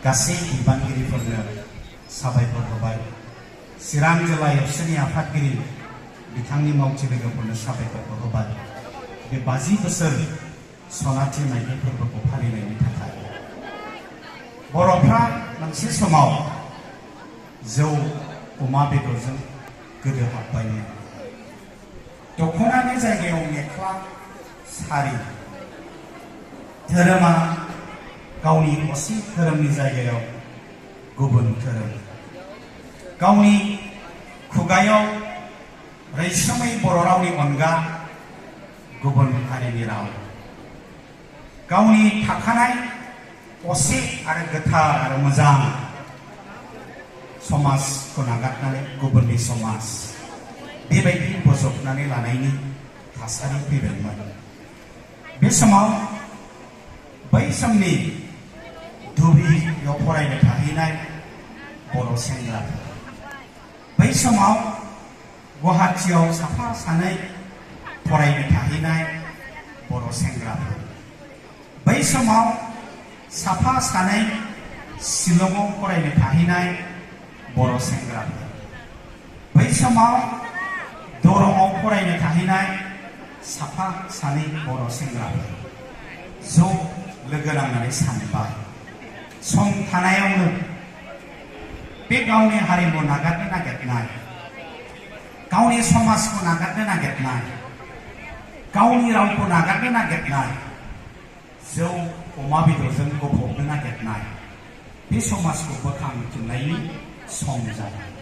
गासै बिबानगिरिफोरनो साबायखर होबाय। चिरां जिल्ला एबसुनि आफादगिरि बिथांनि मावथि लोगोफोरनो साबायखर होबाय। बे 50 बोसोर सनाथि माइथाइ फोरबोखौ फालिनायनि थाखाय बर'फ्रा मोनसे समाव जौ अमा बेदरजों गोदो हाबबायमोन। दख'नानि जायगायाव मेख्ला सारि, धोरोमा गावनि असे धोरोमनि जायगायाव गुबुन धोरोम, गावनि खुगायाव रैसुमै बर' रावनि अनगा गुबुन हारिनि राव, गावनि थाखानाय असे आरो गोथार आरो मोजां समाजखौ नागारनानै गुबुननि समाज बेबायदि बजबनानै लानायनि थासारि फैदोंमोन। बे समाव बै समनि धुबुरीयाव फरायनो थाहैनाय बर' सेंग्राफोर, बै समाव गुवाहाटीयाव साफा सानै फरायनो थाहैनाय बर' सेंग्राफोर, बै समाव साफा सानै शिलंआव फरायनो थाहैनाय बर' सेंग्राफोर, बै समाव दरंआव फरायनो थाहैनाय साफा सानै बर' सेंग्राफोर ज' लोगो नांनानै सानबाय, सम थानायावनो बे गावनि हारिमु नागारनो नागिरनाय, गावनि समाजखौ नागारनो नागिरनाय, गावनि रावखौ नागारनो नागिरनाय, जौ अमा बेदरजों गफबनो नागिरनाय बे समाजखौ बोखांफिननायनि सम जाबाय।